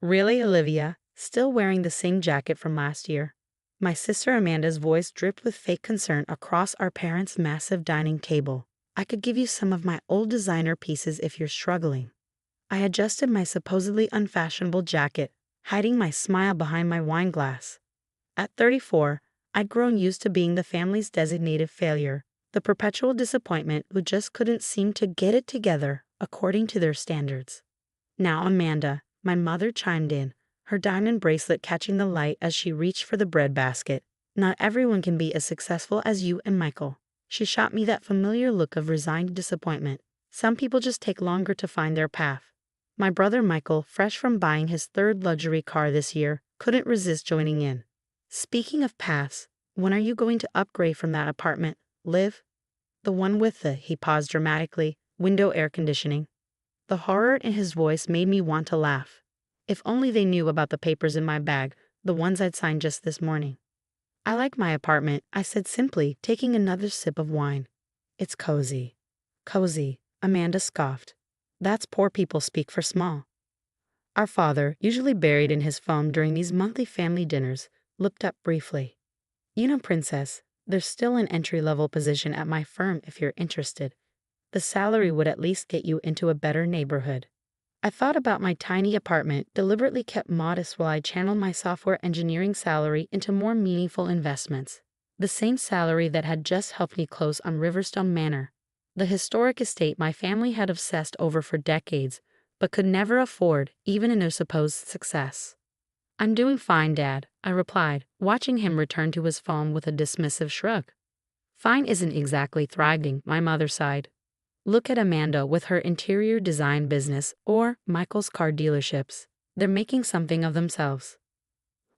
Really, Olivia? Still wearing the same jacket from last year? My sister Amanda's voice dripped with fake concern across our parents' massive dining table. I could give you some of my old designer pieces if you're struggling. I adjusted my supposedly unfashionable jacket, hiding my smile behind my wine glass. At 34, I'd grown used to being the family's designated failure, the perpetual disappointment who just couldn't seem to get it together according to their standards. Now Amanda, my mother chimed in, her diamond bracelet catching the light as she reached for the bread basket. Not everyone can be as successful as you and Michael. She shot me that familiar look of resigned disappointment. Some people just take longer to find their path. My brother Michael, fresh from buying his third luxury car this year, couldn't resist joining in. Speaking of paths, when are you going to upgrade from that apartment, Liv? The one with the, he paused dramatically, window air conditioning. The horror in his voice made me want to laugh. If only they knew about the papers in my bag, the ones I'd signed just this morning. I like my apartment, I said simply, taking another sip of wine. It's cozy. Cozy, Amanda scoffed. That's poor people speak for small. Our father, usually buried in his phone during these monthly family dinners, looked up briefly. You know, Princess, there's still an entry-level position at my firm if you're interested. The salary would at least get you into a better neighborhood. I thought about my tiny apartment, deliberately kept modest while I channeled my software engineering salary into more meaningful investments. The same salary that had just helped me close on Riverstone Manor, the historic estate my family had obsessed over for decades, but could never afford, even in their supposed success. I'm doing fine, Dad, I replied, watching him return to his phone with a dismissive shrug. Fine isn't exactly thriving, my mother sighed. Look at Amanda with her interior design business or Michael's car dealerships. They're making something of themselves.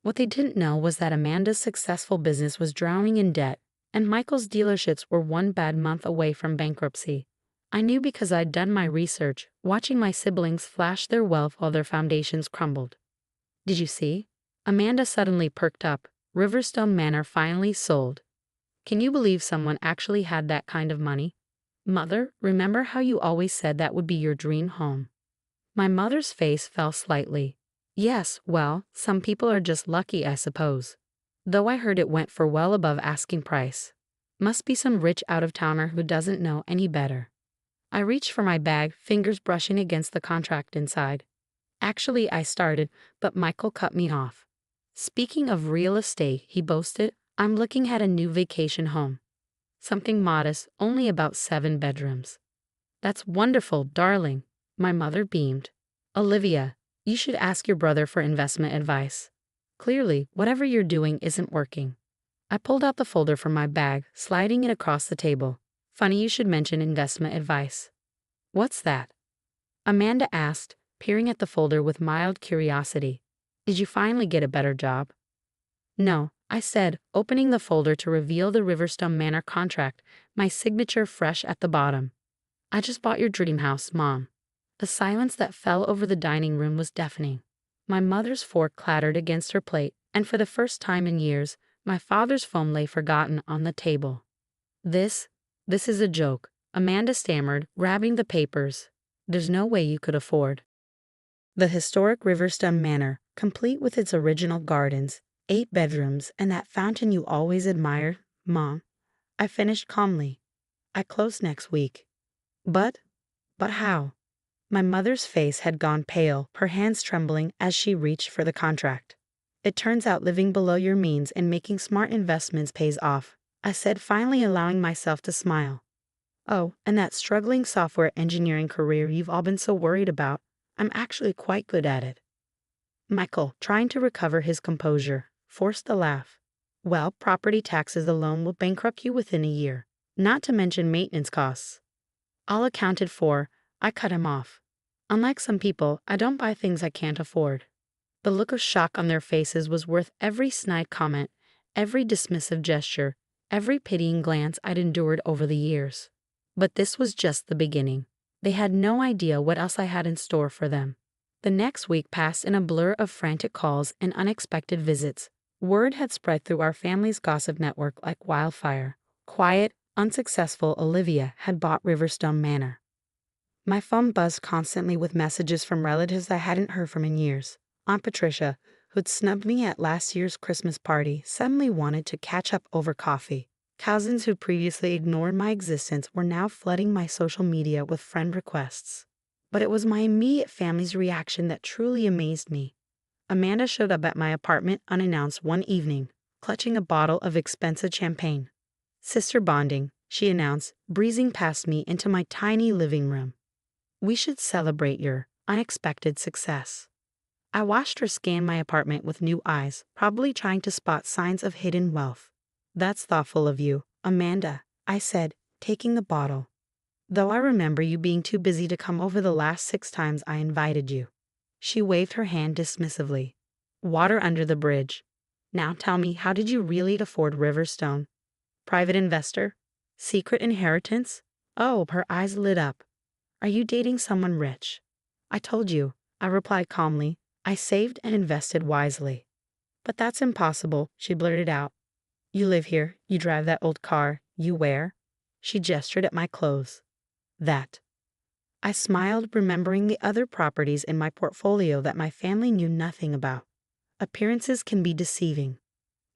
What they didn't know was that Amanda's successful business was drowning in debt, and Michael's dealerships were one bad month away from bankruptcy. I knew because I'd done my research, watching my siblings flash their wealth while their foundations crumbled. Did you see? Amanda suddenly perked up. Riverstone Manor finally sold. Can you believe someone actually had that kind of money? Mother, remember how you always said that would be your dream home? My mother's face fell slightly. Yes, well, some people are just lucky, I suppose. Though I heard it went for well above asking price. Must be some rich out-of-towner who doesn't know any better. I reached for my bag, fingers brushing against the contract inside. Actually, I started, but Michael cut me off. Speaking of real estate, he boasted, I'm looking at a new vacation home. Something modest, only about 7 bedrooms. That's wonderful, darling. My mother beamed. Olivia, you should ask your brother for investment advice. Clearly, whatever you're doing isn't working. I pulled out the folder from my bag, sliding it across the table. Funny you should mention investment advice. What's that? Amanda asked, peering at the folder with mild curiosity. Did you finally get a better job? No, I said, opening the folder to reveal the Riverstone Manor contract, my signature fresh at the bottom. I just bought your dream house, Mom. The silence that fell over the dining room was deafening. My mother's fork clattered against her plate, and for the first time in years, my father's phone lay forgotten on the table. This is a joke, Amanda stammered, grabbing the papers. There's no way you could afford. The historic Riverstone Manor, complete with its original gardens, 8 bedrooms, and that fountain you always admired, Mom. I finished calmly. I close next week. But how? My mother's face had gone pale, her hands trembling as she reached for the contract. It turns out living below your means and making smart investments pays off, I said, finally allowing myself to smile. Oh, and that struggling software engineering career you've all been so worried about, I'm actually quite good at it. Michael, trying to recover his composure, forced a laugh. Well, property taxes alone will bankrupt you within a year, not to mention maintenance costs. All accounted for, I cut him off. Unlike some people, I don't buy things I can't afford. The look of shock on their faces was worth every snide comment, every dismissive gesture, every pitying glance I'd endured over the years. But this was just the beginning. They had no idea what else I had in store for them. The next week passed in a blur of frantic calls and unexpected visits. Word had spread through our family's gossip network like wildfire. Quiet, unsuccessful Olivia had bought Riverstone Manor. My phone buzzed constantly with messages from relatives I hadn't heard from in years. Aunt Patricia, who'd snubbed me at last year's Christmas party, suddenly wanted to catch up over coffee. Cousins who previously ignored my existence were now flooding my social media with friend requests. But it was my immediate family's reaction that truly amazed me. Amanda showed up at my apartment unannounced one evening, clutching a bottle of expensive champagne. "Sister bonding," she announced, breezing past me into my tiny living room. "We should celebrate your unexpected success." I watched her scan my apartment with new eyes, probably trying to spot signs of hidden wealth. "That's thoughtful of you, Amanda," I said, taking the bottle. "Though I remember you being too busy to come over the last 6 times I invited you." She waved her hand dismissively. "Water under the bridge. Now tell me, how did you really afford Riverstone? Private investor? Secret inheritance?" Oh, her eyes lit up. "Are you dating someone rich?" "I told you," I replied calmly. "I saved and invested wisely." "But that's impossible," she blurted out. "You live here, you drive that old car, you wear—" She gestured at my clothes. "That." I smiled, remembering the other properties in my portfolio that my family knew nothing about. Appearances can be deceiving.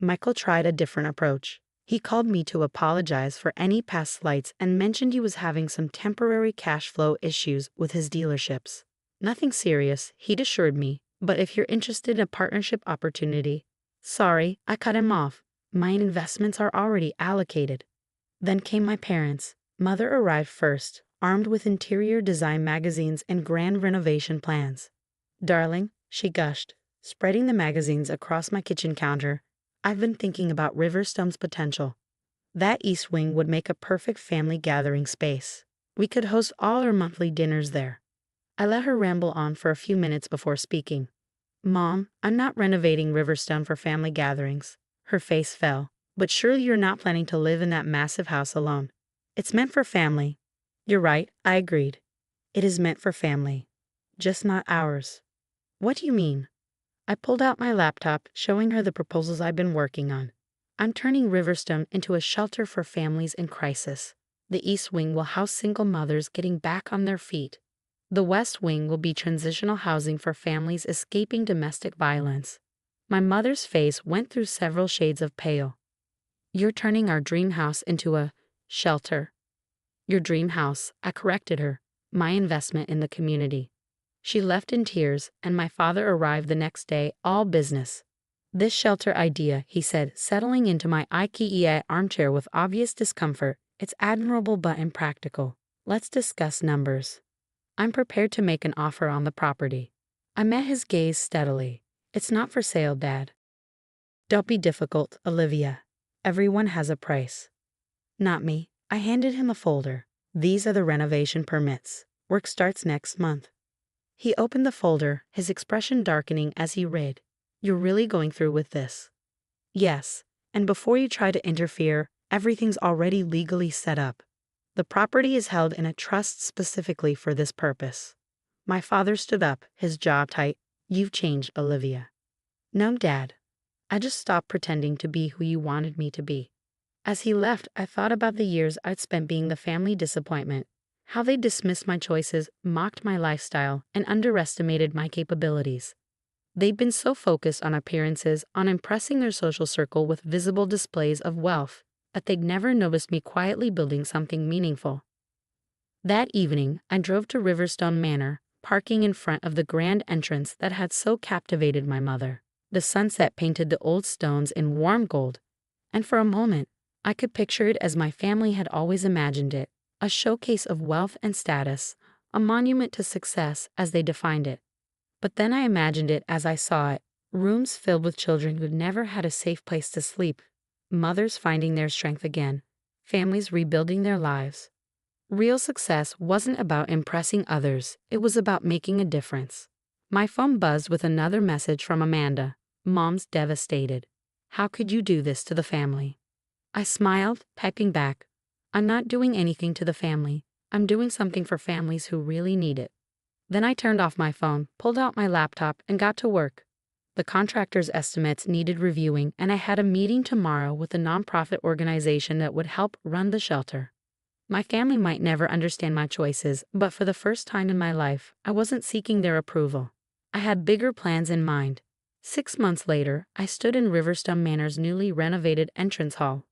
Michael tried a different approach. He called me to apologize for any past slights and mentioned he was having some temporary cash flow issues with his dealerships. "Nothing serious," he'd assured me, "but if you're interested in a partnership opportunity—" Sorry, I cut him off. "My investments are already allocated." Then came my parents. Mother arrived first, armed with interior design magazines and grand renovation plans. "Darling," she gushed, spreading the magazines across my kitchen counter, "I've been thinking about Riverstone's potential. That east wing would make a perfect family gathering space. We could host all our monthly dinners there." I let her ramble on for a few minutes before speaking. "Mom, I'm not renovating Riverstone for family gatherings." Her face fell. "But surely you're not planning to live in that massive house alone. It's meant for family." "You're right," I agreed. "It is meant for family. Just not ours." "What do you mean?" I pulled out my laptop, showing her the proposals I've been working on. "I'm turning Riverstone into a shelter for families in crisis. The East Wing will house single mothers getting back on their feet. The West Wing will be transitional housing for families escaping domestic violence." My mother's face went through several shades of pale. "You're turning our dream house into a shelter." "Your dream house," I corrected her. "My investment in the community." She left in tears, and my father arrived the next day, all business. "This shelter idea," he said, settling into my IKEA armchair with obvious discomfort, "it's admirable but impractical. Let's discuss numbers. I'm prepared to make an offer on the property." I met his gaze steadily. "It's not for sale, Dad." "Don't be difficult, Olivia. Everyone has a price." "Not me." I handed him a folder. "These are the renovation permits. Work starts next month." He opened the folder, his expression darkening as he read. "You're really going through with this?" "Yes, and before you try to interfere, everything's already legally set up. The property is held in a trust specifically for this purpose." My father stood up, his jaw tight. "You've changed, Olivia." "No, Dad. I just stopped pretending to be who you wanted me to be." As he left, I thought about the years I'd spent being the family disappointment, how they dismissed my choices, mocked my lifestyle, and underestimated my capabilities. They'd been so focused on appearances, on impressing their social circle with visible displays of wealth, that they'd never noticed me quietly building something meaningful. That evening, I drove to Riverstone Manor, parking in front of the grand entrance that had so captivated my mother. The sunset painted the old stones in warm gold, and for a moment, I could picture it as my family had always imagined it, a showcase of wealth and status, a monument to success as they defined it. But then I imagined it as I saw it, rooms filled with children who'd never had a safe place to sleep, mothers finding their strength again, families rebuilding their lives. Real success wasn't about impressing others, it was about making a difference. My phone buzzed with another message from Amanda. "Mom's devastated. How could you do this to the family?" I smiled, typing back, "I'm not doing anything to the family. I'm doing something for families who really need it." Then I turned off my phone, pulled out my laptop, and got to work. The contractor's estimates needed reviewing, and I had a meeting tomorrow with a nonprofit organization that would help run the shelter. My family might never understand my choices, but for the first time in my life, I wasn't seeking their approval. I had bigger plans in mind. 6 months later, I stood in Riverstone Manor's newly renovated entrance hall,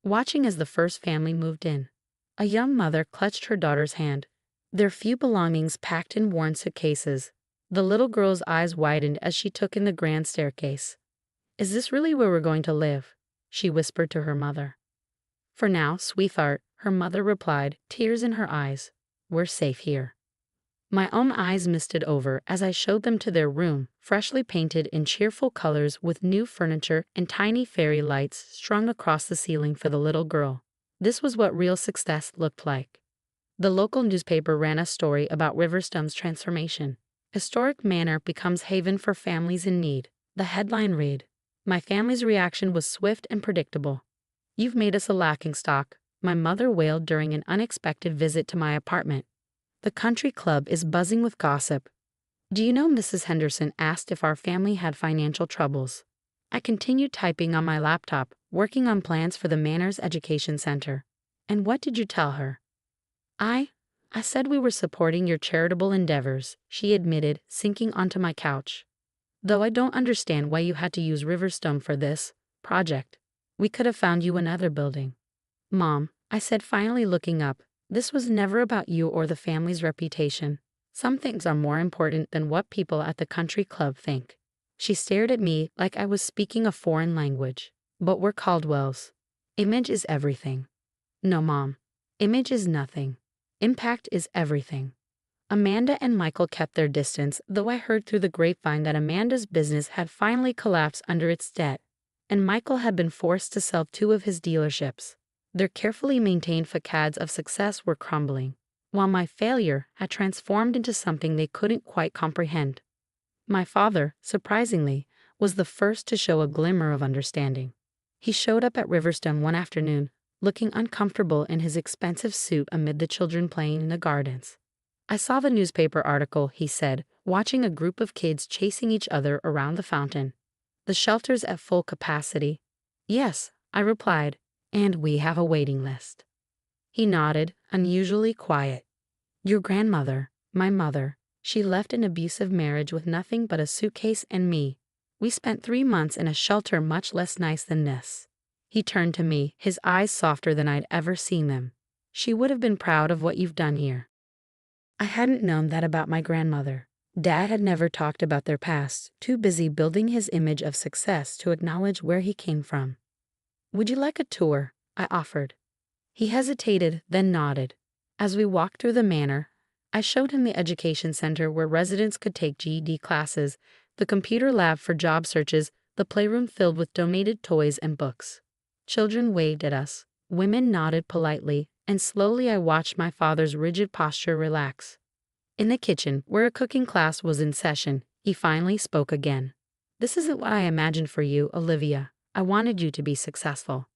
watching as the first family moved in. A young mother clutched her daughter's hand, their few belongings packed in worn suitcases. The little girl's eyes widened as she took in the grand staircase. "Is this really where we're going to live?" she whispered to her mother. "For now, sweetheart," her mother replied, tears in her eyes. "We're safe here." My own eyes misted over as I showed them to their room, freshly painted in cheerful colors with new furniture and tiny fairy lights strung across the ceiling for the little girl. This was what real success looked like. The local newspaper ran a story about Riverstone's transformation. "Historic Manor becomes haven for families in need." The headline read. My family's reaction was swift and predictable. "You've made us a laughingstock," my mother wailed during an unexpected visit to my apartment. "The country club is buzzing with gossip." "Do you know Mrs. Henderson asked if our family had financial troubles?" I continued typing on my laptop, working on plans for the Manor's Education Center. "And what did you tell her?" I said we were supporting your charitable endeavors," she admitted, sinking onto my couch. "Though I don't understand why you had to use Riverstone for this project. We could have found you another building." "Mom," I said, finally looking up, "this was never about you or the family's reputation. Some things are more important than what people at the country club think." She stared at me like I was speaking a foreign language. "But we're Caldwells. Image is everything." "No, Mom. Image is nothing. Impact is everything." Amanda and Michael kept their distance, though I heard through the grapevine that Amanda's business had finally collapsed under its debt, and Michael had been forced to sell 2 of his dealerships. Their carefully maintained facades of success were crumbling, while my failure had transformed into something they couldn't quite comprehend. My father, surprisingly, was the first to show a glimmer of understanding. He showed up at Riverstone one afternoon, looking uncomfortable in his expensive suit amid the children playing in the gardens. "I saw the newspaper article," he said, watching a group of kids chasing each other around the fountain. "The shelter's at full capacity." "Yes," I replied, "and we have a waiting list." He nodded, unusually quiet. "Your grandmother, my mother, she left an abusive marriage with nothing but a suitcase and me. We spent 3 months in a shelter much less nice than this." He turned to me, his eyes softer than I'd ever seen them. "She would have been proud of what you've done here." I hadn't known that about my grandmother. Dad had never talked about their past, too busy building his image of success to acknowledge where he came from. "Would you like a tour?" I offered. He hesitated, then nodded. As we walked through the manor, I showed him the education center where residents could take GED classes, the computer lab for job searches, the playroom filled with donated toys and books. Children waved at us, women nodded politely, and slowly I watched my father's rigid posture relax. In the kitchen, where a cooking class was in session, he finally spoke again. "This isn't what I imagined for you, Olivia. I wanted you to be successful."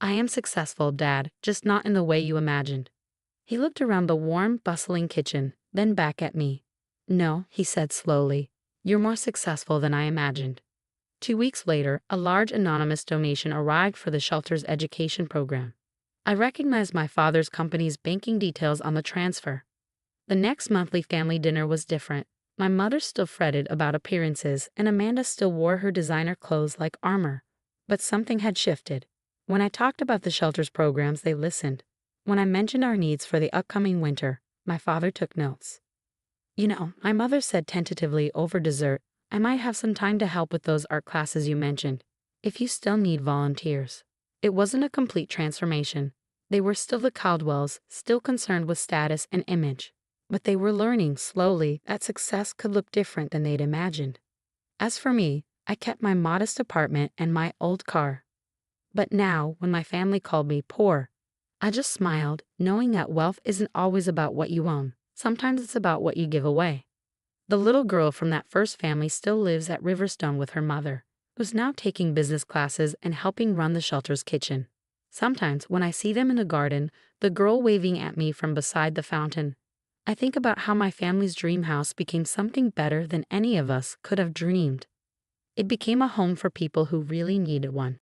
"I am successful, Dad, just not in the way you imagined." He looked around the warm, bustling kitchen, then back at me. "No," he said slowly, "you're more successful than I imagined." 2 weeks later, a large anonymous donation arrived for the shelter's education program. I recognized my father's company's banking details on the transfer. The next monthly family dinner was different. My mother still fretted about appearances, and Amanda still wore her designer clothes like armor. But something had shifted. When I talked about the shelter's programs, they listened. When I mentioned our needs for the upcoming winter, my father took notes. "You know, my mother said tentatively over dessert, I might have some time to help with those art classes you mentioned, if you still need volunteers." It wasn't a complete transformation. They were still the Caldwells, still concerned with status and image. But they were learning, slowly, that success could look different than they'd imagined. As for me, I kept my modest apartment and my old car. But now, when my family called me poor, I just smiled, knowing that wealth isn't always about what you own. Sometimes it's about what you give away. The little girl from that first family still lives at Riverstone with her mother, who's now taking business classes and helping run the shelter's kitchen. Sometimes, when I see them in the garden, the girl waving at me from beside the fountain, I think about how my family's dream house became something better than any of us could have dreamed. It became a home for people who really needed one.